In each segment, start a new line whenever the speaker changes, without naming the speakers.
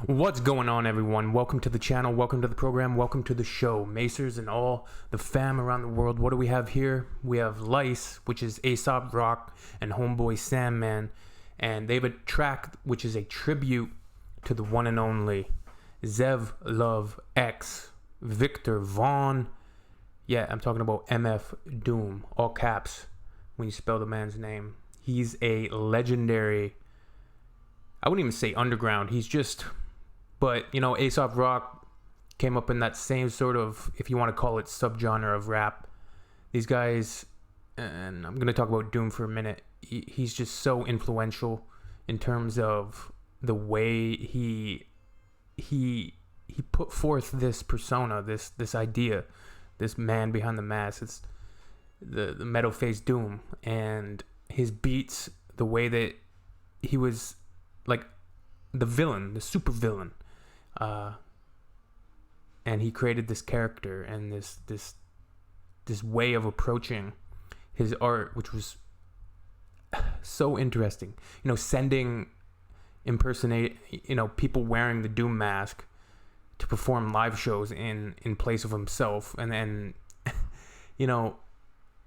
What's going on, everyone? Welcome to the channel, welcome to the program, welcome to the show. Macers and all the fam around the world. What do we have here? We have Lice, which is Aesop Rock, and Homeboy Sandman. And they have a track which is a tribute to the one and only Zev Love X, Victor Vaughn. Yeah, I'm talking about MF Doom, all caps when you spell the man's name. He's a legendary, I wouldn't even say underground. He's just, but you know, Aesop Rock came up in that same sort of, if you want to call it, subgenre of rap. These guys, and I'm going to talk about Doom for a minute. He's just so influential in terms of the way he put forth this persona, this idea, this man behind the mask. It's the metal face Doom, and his beats, the way that he was like the villain, the super villain, and he created this character and this way of approaching his art, which was so interesting. You know, sending people wearing the Doom mask to perform live shows in place of himself, and then you know,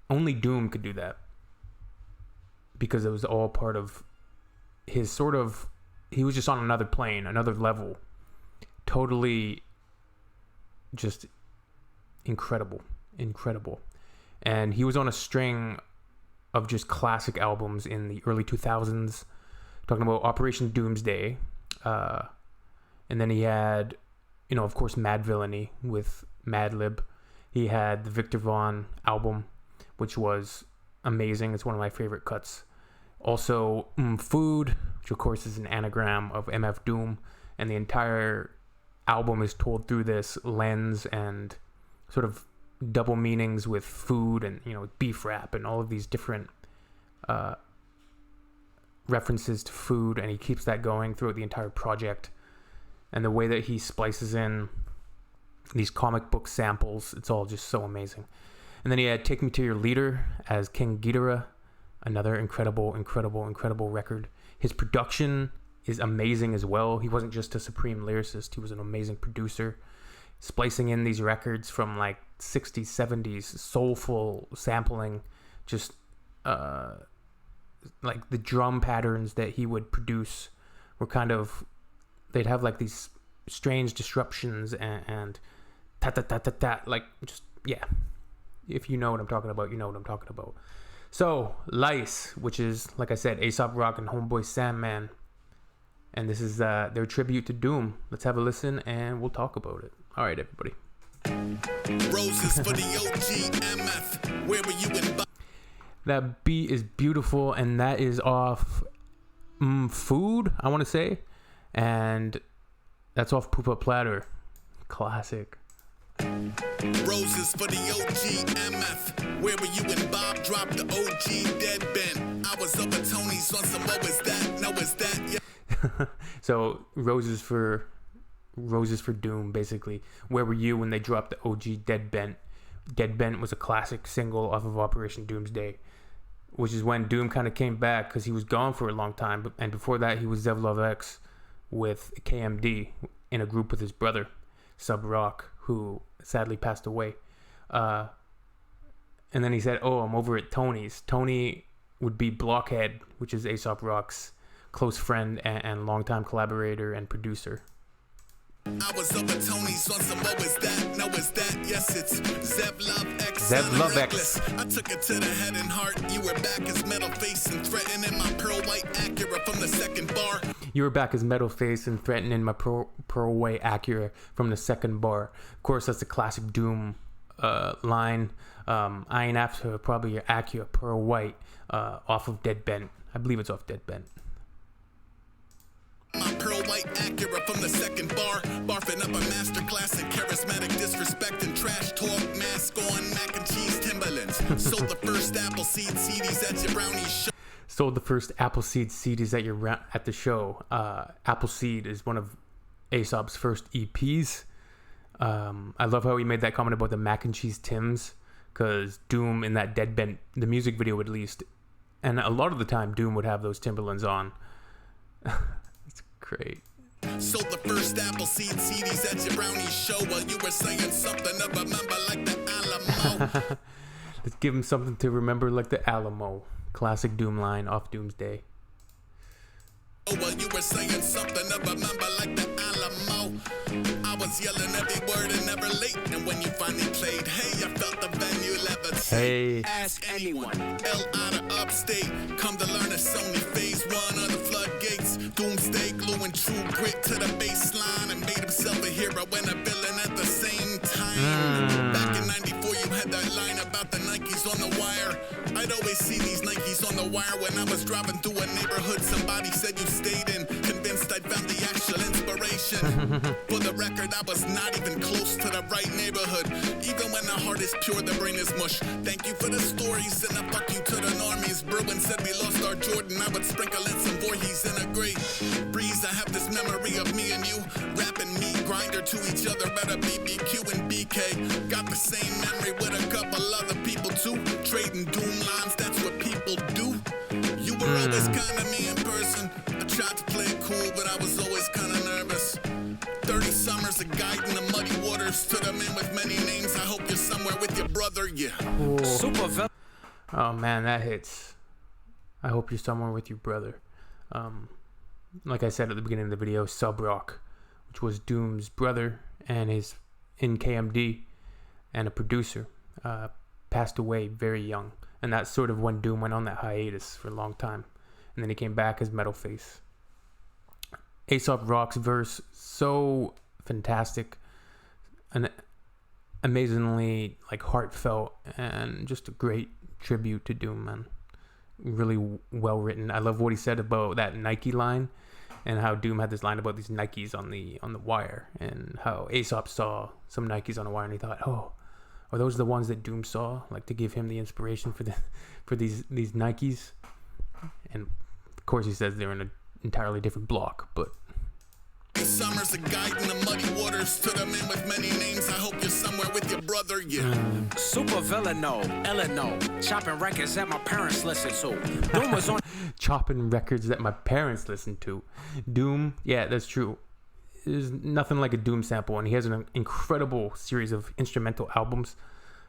only Doom could do that because it was all part of his sort of, he was just on another plane, another level, totally just incredible. And he was on a string of just classic albums in the early 2000s, talking about Operation Doomsday, and then he had, you know, of course, Mad Villainy with Madlib. He had the Victor Vaughn album, which was amazing. It's one of my favorite cuts. Also, Food, which of course is an anagram of MF Doom, and the entire album is told through this lens and sort of double meanings with food and, you know, beef rap and all of these different references to food, and he keeps that going throughout the entire project. And the way that he splices in these comic book samples, it's all just so amazing. And then he had Take Me to Your Leader as King Ghidorah, another incredible record. His production is amazing as well. He wasn't just a supreme lyricist, he was an amazing producer, splicing in these records from like 60s, 70s, soulful sampling, just like the drum patterns that he would produce were kind of, they'd have like these strange disruptions and ta-ta-ta-ta-ta, like just, yeah. If you know what I'm talking about, you know what I'm talking about. So, Lice, which is, like I said, Aesop Rock and Homeboy Sandman. And this is their tribute to Doom. Let's have a listen and we'll talk about it. All right, everybody.
Roses for the OG MF. Where were you in?
That beat is beautiful, and that is off Food, I want to say. And that's off Poop Up Platter. Classic.
Roses for the OG MF. Where were you when Bob dropped the OG dead bent? I was up at Tony's on some, what was that? No, was that? Yeah.
So Roses for Doom, basically. Where were you when they dropped the OG Dead Bent? Dead Bent was a classic single off of Operation Doomsday, which is when Doom kind of came back because he was gone for a long time. And before that, he was Zev Love X with KMD in a group with his brother, Sub Rock, who sadly passed away. And then he said, oh, I'm over at Tony's. Tony would be Blockhead, which is Aesop Rock's close friend and longtime collaborator and producer.
I was up at Tony's on some, what was that? No, was that? Yes, it's Zev Love X.
Zev Love X.
I took it to the head and heart. You were back as metal face and threatening my pearl white Acura from the second bar.
You were back as metal face and threatening my pearl white Acura from the second bar. Of course, that's a classic Doom line. I ain't after probably your Acura pearl white off of Dead Bent. I believe it's off Dead Bent.
My pearl white Acura from the second bar, barfing up a masterclass in charismatic disrespect and trash talk. Mask on, mac and cheese Timberlands. Sold the first Appleseed CDs at your brownie show.
Sold the first Appleseed CDs at the show. Appleseed is one of Aesop's first EPs. I love how he made that comment about the mac and cheese Tims, because Doom in that Dead Bent, the music video at least, and a lot of the time Doom would have those Timberlands on. It's great.
Sold the first Appleseed CDs at your brownie show while you were saying something to remember like the Alamo.
Let's give him something to remember like the Alamo. Classic Doom line off Doomsday.
Oh, well, you were saying something to remember like the Alamo. I was yelling every word and never late. And when you finally played, hey, I felt the venue levitate.
Hey.
Ask anyone. L out of upstate. Come to learn it's only phase one of the floodgates. Doomsday gluing true grit to the baseline and made himself a hero and a villain at the same time. Back in 94, you had that line about the Nikes on the wire. I'd always see these Nikes on the wire when I was driving through a neighborhood somebody said you stayed in. Convinced I'd found the actual inspiration. For the record, I was not even close to the right neighborhood. Even when the heart is pure, the brain is mush. Thank you for the stories and a fuck you to the normies. Bruin said we lost our Jordan. I would sprinkle in some Voorhees in a great breeze. I have this memory of me and you rapping meat grinder to each other at a BBQ and BK. Got the same memory with a couple other people too. Trading doom lines, that's what people do. You were always kind of me in person. I tried to play it cool, but I was always kind of nervous. 30 summers of guiding the muddy waters to the man with many names. I hope you're somewhere with your brother, yeah.
Super. Oh man, that hits. I hope you're somewhere with your brother. Like I said at the beginning of the video, Sub Rock, which was Doom's brother and his in KMD and a producer, passed away very young. And that's sort of when Doom went on that hiatus for a long time. And then he came back as Metalface. Aesop Rock's verse, so fantastic and amazingly like heartfelt and just a great tribute to Doom, man. Really well written. I love what he said about that Nike line and how Doom had this line about these Nikes on the wire, and how Aesop saw some Nikes on the wire and he thought, oh, are those the ones that Doom saw, like to give him the inspiration for these Nikes? And of course he says they're in an entirely different block, but
summers of guiding the muddy waters to the man with many names. I hope you're somewhere with your brother, yeah.
Super villaino, Illino, chopping records that my parents listened to. Doom was on
chopping records that my parents listened to. Doom, yeah, that's true. There's nothing like a Doom sample, and he has an incredible series of instrumental albums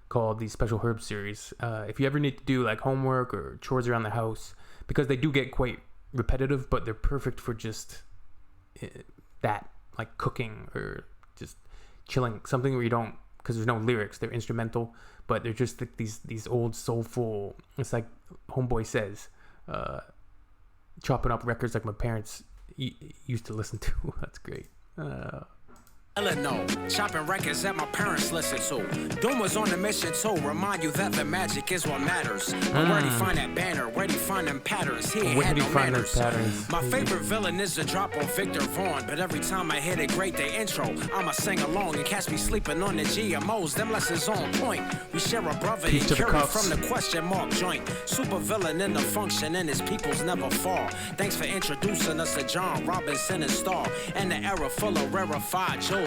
called the Special Herb series. If you ever need to do like homework or chores around the house, because they do get quite repetitive, but they're perfect for just that, like cooking or just chilling, something where you don't, because there's no lyrics, they're instrumental, but they're just like these old soulful, it's like Homeboy says, chopping up records like my parents used to listen to. That's great.
Illino, chopping records that my parents listened to. Doom was on a mission to remind you that the magic is what matters. But where'd he find that banner? Where'd he find them patterns? He ain't had no manners. My favorite villain is the drop on Victor Vaughn, but every time I hit a great day intro, I'ma sing along and catch me sleeping on the GMOs. Them lessons on point. We share a brother and carry from the question mark joint. Super villain in the function and his peoples never fall. Thanks for introducing us to John Robinson and Starr, and the era full of rarefied jewels,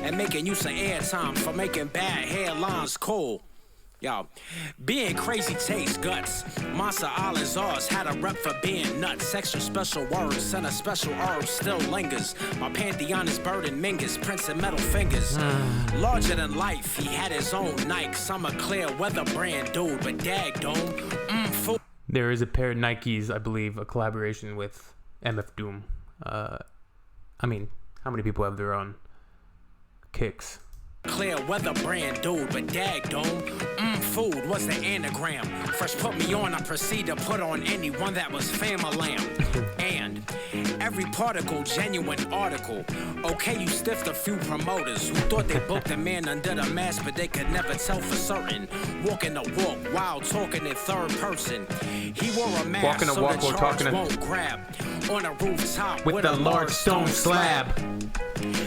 and making use of airtime for making bad headlines cool. Yo, being crazy takes guts. Monster Island's ours had a rep for being nuts. Extra special words and a special herb still lingers. My pantheon is Bird and Mingus, Prince and Metal Fingers. Larger than life, he had his own Nikes. I'm a clear weather brand dude, but dag dome. Fool.
There is a pair of Nikes, I believe, a collaboration with MF Doom. I mean, how many people have their own kicks?
Clear weather brand dude, but dag dome. Food was the anagram. Fresh put me on, I proceed to put on anyone that was fam-a-lamb. And every particle, genuine article. Okay, you stiffed a few promoters who thought they booked a man under the mask, but they could never tell for certain. Walking the walk while talking in third person. He wore a mask so the charge won't grab. On a rooftop
with a large stone slab.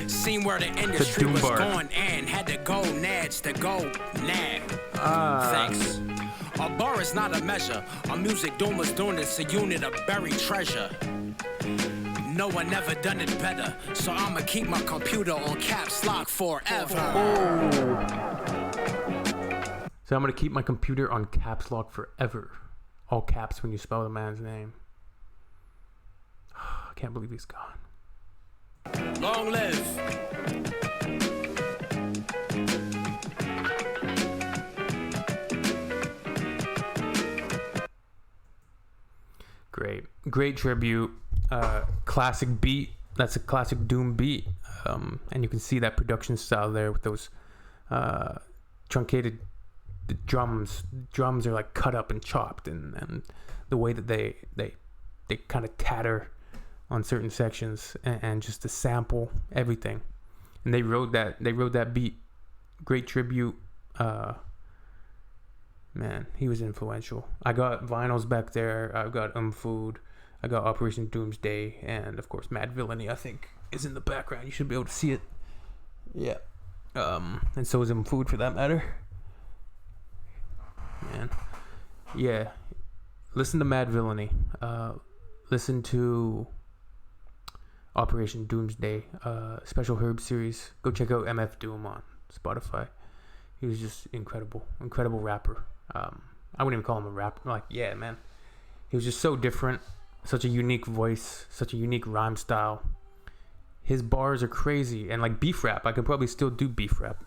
Seen where the industry was going and had to go nads to go nab. Thanks. A bar is not a measure. A music Doom was doing it's a unit of buried treasure. No one ever done it better, so I'ma keep my computer on caps lock forever.
So I'm gonna keep my computer on caps lock forever. All caps when you spell the man's name. I can't believe he's gone.
Long live.
Great tribute. Classic beat. That's a classic Doom beat. And you can see that production style there with those truncated drums. Drums are like cut up and chopped, and the way that they kind of tatter on certain sections, and just the sample, everything. And they wrote that beat. Great tribute. Man, he was influential. I got vinyls back there. I've got Food. I got Operation Doomsday, and of course Mad Villainy, I think, is in the background. You should be able to see it. Yeah. And so is Food, for that matter. Man. Yeah. Listen to Mad Villainy. Listen to Operation Doomsday, Special Herb series. Go check out MF Doom on Spotify. He was just incredible rapper. I wouldn't even call him a rapper. Like, yeah, man. He was just so different. Such a unique voice. Such a unique rhyme style. His bars are crazy. And like beef rap, I could probably still do beef rap.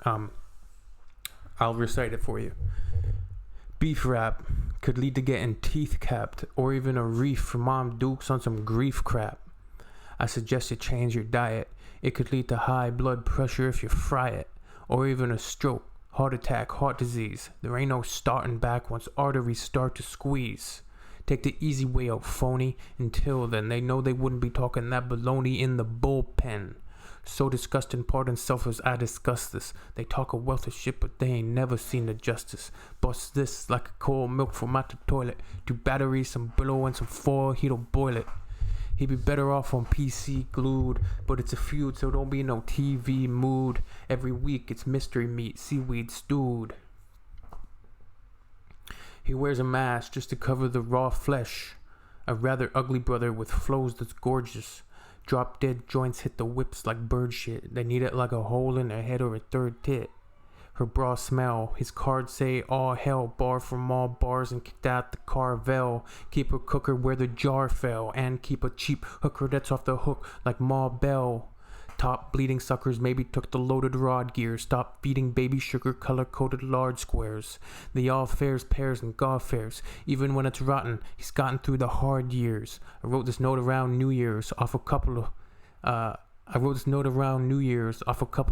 I'll recite it for you. Beef rap could lead to getting teeth capped, or even a reef from Mom Dukes on some grief crap. I suggest you change your diet. It could lead to high blood pressure if you fry it, or even a stroke, heart attack, heart disease. There ain't no starting back once arteries start to squeeze. Take the easy way out, phony. Until then, they know they wouldn't be talking that baloney in the bullpen. So disgusting, pardon self as I discuss this. They talk a wealth of shit, but they ain't never seen the justice. Bust this like a cold milk from out the toilet. 2 batteries, some Brillo, and some foil, he'll boil it. He'd be better off on PC glued, but it's a feud, so don't be in no TV mood. Every week it's mystery meat, seaweed stewed. He wears a mask just to cover the raw flesh. A rather ugly brother with flows that's gorgeous. Drop dead joints hit the whips like bird shit. They need it like a hole in their head or a third tit. Her bra smell, his cards say all hell, bar from all bars and kicked out the Carvel. Keep a cooker where the jar fell, and keep a cheap hooker that's off the hook like Ma Bell. Top bleeding suckers maybe took the loaded rod gear. Stop feeding baby sugar color-coded large squares. They all fares, pears, and golf fairs. Even when it's rotten, he's gotten through the hard years. I wrote this note around New Year's off a couple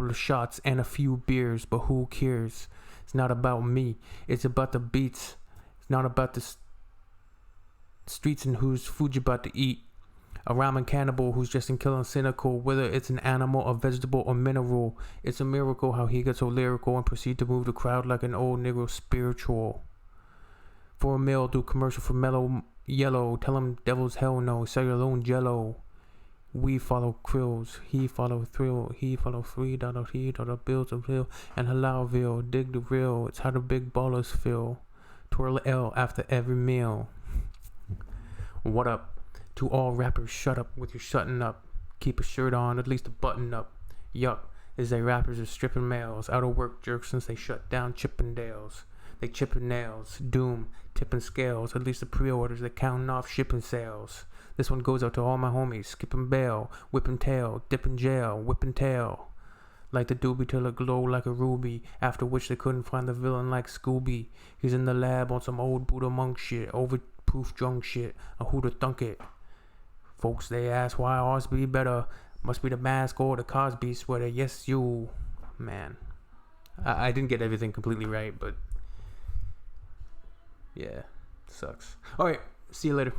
of shots and a few beers, but who cares? It's not about me. It's about the beats. It's not about the streets and whose food you're about to eat. A ramen cannibal who's just in killing cynical, whether it's an animal, a vegetable, or mineral. It's a miracle how he gets so lyrical and proceed to move the crowd like an old Negro spiritual. For a meal, do commercial for Mellow Yellow. Tell him devil's hell no, sell your own jello. We follow krills, he follow thrill, he follow $3, he dollar bills of bill, and halalville, dig the real, it's how the big ballers feel. Twirl L after every meal. What up? To all rappers, shut up with your shutting up. Keep a shirt on, at least a button up. Yuck, is they rappers are stripping males. Out of work jerks since they shut down Chippendales. They chipping nails, doom, tipping scales. At least the pre-orders, they counting off shipping sales. This one goes out to all my homies, skipping bail, whipping tail, dipping jail, whipping tail. Like the doobie till it glow like a ruby, after which they couldn't find the villain like Scooby. He's in the lab on some old Buddha monk shit, overproof drunk shit, a who'da thunk it. Folks, they ask why ours be better. Must be the mask or the Cosby sweater. Yes, you. Man. I didn't get everything completely right, but yeah, sucks. Alright, see you later.